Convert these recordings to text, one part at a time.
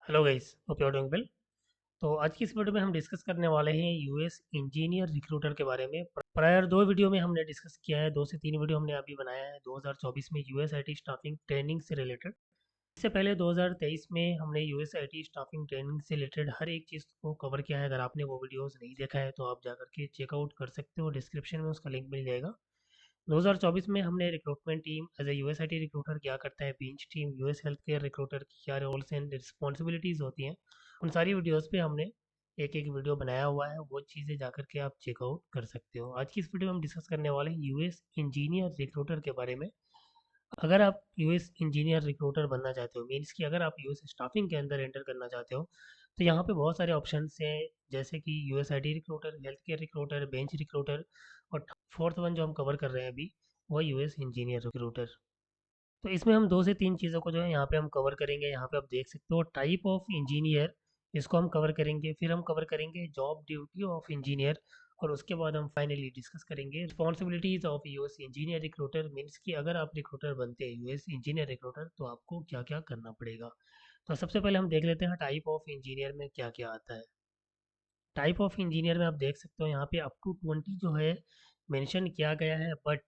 Hello guys, hope you are doing well. तो आज की इस वीडियो में हम डिस्कस करने वाले हैं यूएस इंजीनियर रिक्रूटर के बारे में। प्रायर दो वीडियो में हमने डिस्कस किया है, 2 से 3 वीडियो हमने अभी बनाया है 2024 में यूएस आईटी स्टाफिंग ट्रेनिंग से रिलेटेड। इससे पहले 2023 में हमने यूएस आईटी स्टाफिंग ट्रेनिंग से रिलेटेड हर एक चीज़ को कवर किया है। अगर आपने वो वीडियोस नहीं देखा है तो आप जाकर के चेकआउट कर सकते हो, डिस्क्रिप्शन में उसका लिंक मिल जाएगा। 2024 में हमने recruitment team as a US IT recruiter क्या करता है, bench team US health care recruiter की क्या रोल्स एंड रिस्पॉन्सिबिलिटीज़ होती हैं, उन सारी वीडियोस पे हमने एक एक वीडियो बनाया हुआ है। वो चीज़ें जाकर के आप चेकआउट कर सकते हो। आज की इस वीडियो में हम डिस्कस करने वाले हैं यूएस इंजीनियर रिक्रूटर के बारे में। अगर आप यूएस इंजीनियर रिक्रूटर बनना चाहते हो, मीन्स कि अगर आप यूएस स्टाफिंग के अंदर एंटर करना चाहते हो, तो यहाँ पे बहुत सारे ऑप्शंस हैं, जैसे कि US IT recruiter, health care recruiter, bench recruiter, और फोर्थ वन जो हम कवर कर रहे हैं अभी, वो यूएस इंजीनियर रिक्रूटर। तो इसमें हम 2 से 3 चीज़ों को जो है यहाँ पे हम कवर करेंगे। यहाँ पे आप देख सकते हो टाइप ऑफ इंजीनियर, इसको हम कवर करेंगे। फिर हम कवर करेंगे जॉब ड्यूटी ऑफ इंजीनियर, और उसके बाद हम फाइनली डिस्कस करेंगे responsibilities of US engineer recruiter. Means कि अगर आप रिक्रूटर बनते हैं यूएस इंजीनियर रिक्रूटर, तो आपको क्या क्या करना पड़ेगा। तो सबसे पहले हम देख लेते हैं टाइप ऑफ इंजीनियर में क्या क्या आता है। टाइप ऑफ इंजीनियर में आप देख सकते हो यहाँ पे अप टू 20 जो है मेंशन किया गया है, बट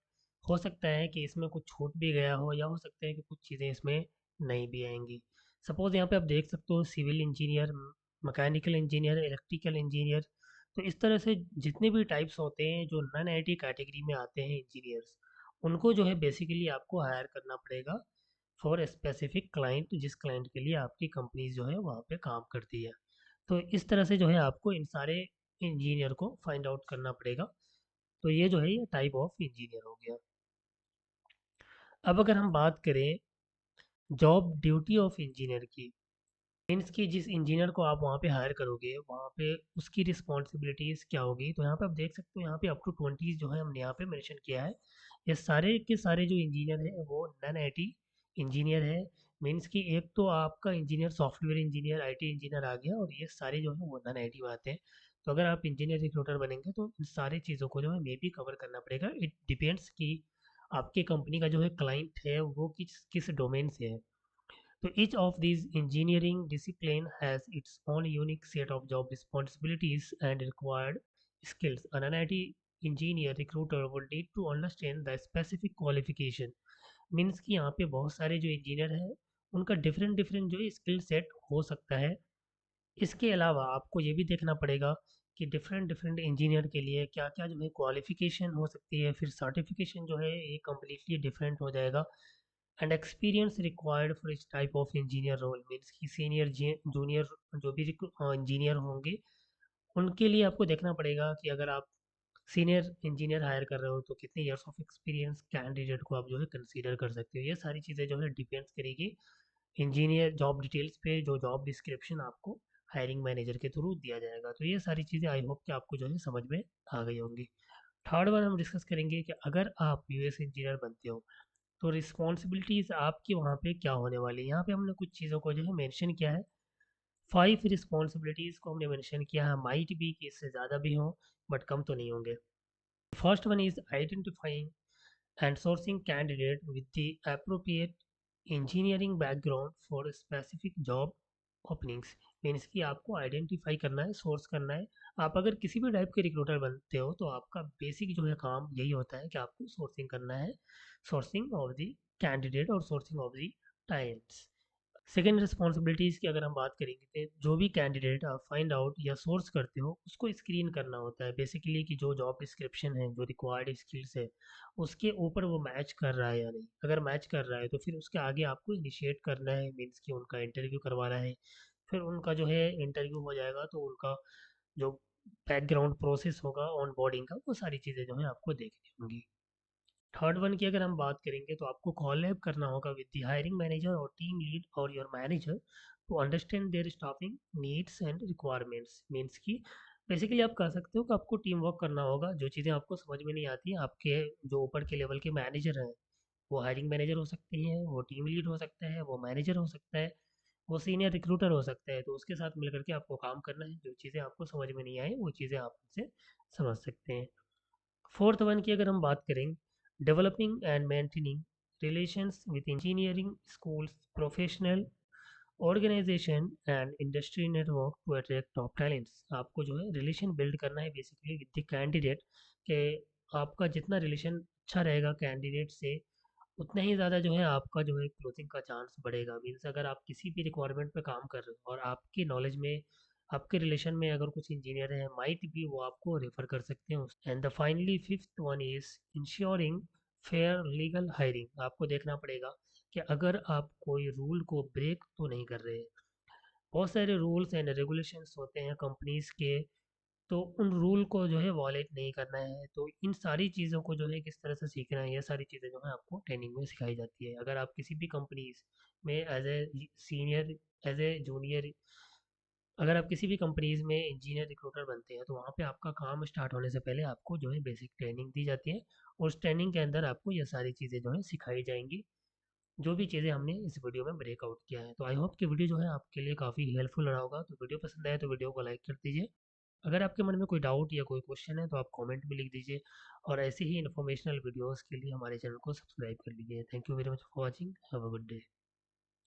हो सकता है कि इसमें कुछ छूट भी गया हो, या हो सकता है कि कुछ चीज़ें इसमें नहीं भी आएंगी। सपोज यहाँ पे आप देख सकते हो civil engineer, mechanical engineer, electrical engineer. तो इस तरह से जितने भी टाइप्स होते हैं जो नॉन आईटी कैटेगरी में आते हैं इंजीनियर्स, उनको जो है बेसिकली आपको हायर करना पड़ेगा फॉर स्पेसिफिक क्लाइंट, जिस क्लाइंट के लिए आपकी कंपनी जो है वहाँ पे काम करती है। तो इस तरह से जो है आपको इन सारे इंजीनियर को फाइंड आउट करना पड़ेगा। तो ये जो है ये टाइप ऑफ इंजीनियर हो गया। अब अगर हम बात करें जॉब ड्यूटी ऑफ इंजीनियर की, मीन्स कि जिस इंजीनियर को आप वहाँ पे हायर करोगे, वहाँ पे उसकी रिस्पॉन्सिबिलिटीज़ क्या होगी। तो यहाँ पे आप देख सकते हो यहाँ पे अप टू 20 जो है हमने यहाँ पे मेंशन किया है। ये सारे के सारे जो इंजीनियर हैं वो नॉन आईटी इंजीनियर है। मीन्स कि एक तो आपका engineer software engineer, IT engineer आ गया, और ये सारे जो है वो नॉन आईटी में आते हैं। तो अगर आप इंजीनियर रिक्रूटर बनेंगे तो इन सारी चीज़ों को जो है मे भी कवर करना पड़ेगा। इट डिपेंड्स कि आपकी कंपनी का जो है क्लाइंट है वो किस किस डोमेन से है। so each of these engineering discipline has its own unique set of job responsibilities and required skills. An NIT engineer recruiter would need to understand the specific qualification. Means कि यहाँ पे बहुत सारे जो इंजीनियर हैं उनका डिफरेंट डिफरेंट जो है स्किल सेट हो सकता है। इसके अलावा आपको ये भी देखना पड़ेगा कि डिफरेंट डिफरेंट इंजीनियर के लिए क्या क्या जो है क्वालिफिकेशन हो सकती है। फिर सर्टिफिकेशन जो है ये कम्प्लीटली डिफरेंट हो जाएगा। एंड एक्सपीरियंस रिक्वायर्ड फॉर इस type of engineer role, means कि सीनियर जूनियर जो भी इंजीनियर होंगे उनके लिए आपको देखना पड़ेगा कि अगर आप सीनियर इंजीनियर हायर कर रहे हो तो कितने ईयर्स ऑफ एक्सपीरियंस कैंडिडेट को आप जो है कंसीडर कर सकते हो। ये सारी चीज़ें जो है डिपेंड्स करेगी इंजीनियर जॉब डिटेल्स पे, जो जॉब डिस्क्रिप्शन आपको हायरिंग मैनेजर के थ्रू दिया जाएगा। तो ये सारी चीज़ें आई होप कि आपको जो है समझ में आ गई होंगी। थर्ड वन हम डिस्कस करेंगे कि अगर आप यूएस इंजीनियर बनते हो तो रिस्पॉन्सिबिलिटीज़ आपकी वहाँ पे क्या होने वाली है। यहाँ पे हमने कुछ चीज़ों को जो है मेंशन किया है। 5 रिस्पॉन्सिबिलिटीज़ को हमने मेंशन किया है, माइट भी कि इससे ज़्यादा भी हों, बट कम तो नहीं होंगे। First one is identifying and sourcing candidate with the appropriate engineering background for specific job openings। Means कि आपको आइडेंटिफाई करना है, सोर्स करना है। आप अगर किसी भी टाइप के रिक्रूटर बनते हो तो आपका बेसिक जो है काम यही होता है कि आपको सोर्सिंग करना है, सोर्सिंग ऑफ द कैंडिडेट और sourcing of the times. Second responsibilities की अगर हम बात करेंगे तो जो भी कैंडिडेट आप फाइंड आउट या सोर्स करते हो उसको स्क्रीन करना होता है बेसिकली, कि जो जॉब डिस्क्रिप्शन है, जो रिक्वायर्ड स्किल्स है, उसके ऊपर वो मैच कर रहा है या नहीं। अगर मैच कर रहा है तो फिर उसके आगे आपको इनिशिएट करना है, मीन्स कि उनका इंटरव्यू करवाना है। फिर उनका जो है इंटरव्यू हो जाएगा तो उनका जो बैकग्राउंड प्रोसेस होगा ऑन बोर्डिंग का, वो सारी चीज़ें जो है आपको देखनी होंगी। थर्ड वन की अगर हम बात करेंगे तो आपको कॉलैब करना होगा विद द हायरिंग मैनेजर और टीम लीड और your manager to understand their staffing needs and requirements. Means कि बेसिकली आप कह सकते हो कि आपको टीम वर्क करना होगा। जो चीज़ें आपको समझ में नहीं आती, आपके जो ऊपर के लेवल के मैनेजर हैं, वो हायरिंग मैनेजर हो सकते हैं, वो टीम लीड हो सकता है, वो मैनेजर हो सकता है, वो सीनियर रिक्रूटर हो सकता है। तो उसके साथ मिलकर के आपको काम करना है। जो चीज़ें आपको समझ में नहीं आए वो चीज़ें आप उनसे समझ सकते हैं। फोर्थ वन की अगर हम बात करें, developing and maintaining relations with engineering schools professional organisation and industry network to attract top talents. आपको जो है रिलेशन बिल्ड करना है बेसिकली विद द कैंडिडेट, के आपका जितना रिलेशन अच्छा रहेगा कैंडिडेट से उतना ही ज़्यादा जो है आपका जो है क्लोजिंग का चांस बढ़ेगा। मीन्स अगर आप किसी भी रिक्वायरमेंट पे काम कर रहे हो और आपकी नॉलेज में आपके रिलेशन में अगर कुछ इंजीनियर है माइट भी वो आपको रेफर कर सकते हैं। And the finally fifth one is ensuring fair legal hiring. आपको देखना पड़ेगा कि अगर आप कोई रूल को ब्रेक तो नहीं कर रहे। बहुत सारे रूल्स एंड रेगुलेशंस होते हैं कंपनीज के, तो उन रूल को जो है वॉलेट नहीं करना है। तो इन सारी चीज़ों को जो है किस तरह से सीखना है, ये सारी चीज़ें जो है आपको ट्रेनिंग में सिखाई जाती है। अगर आप किसी भी कंपनीज में as a senior, as a junior, अगर आप किसी भी कंपनीज में इंजीनियर रिक्रूटर बनते हैं तो वहाँ पे आपका काम स्टार्ट होने से पहले आपको जो है बेसिक ट्रेनिंग दी जाती है। और उस ट्रेनिंग के अंदर आपको ये सारी चीज़ें जो है सिखाई जाएंगी, जो भी चीज़ें हमने इस वीडियो में ब्रेकआउट किया है। तो आई होप कि वीडियो जो है आपके लिए काफ़ी हेल्पफुल रहा होगा। तो वीडियो पसंद आए तो वीडियो को लाइक कर दीजिए। अगर आपके मन में कोई डाउट या कोई क्वेश्चन है तो आप कमेंट में लिख दीजिए। और ऐसे ही इन्फॉर्मेशनल वीडियोस के लिए हमारे चैनल को सब्सक्राइब कर लीजिए। Thank you very much for watching. Have a good day.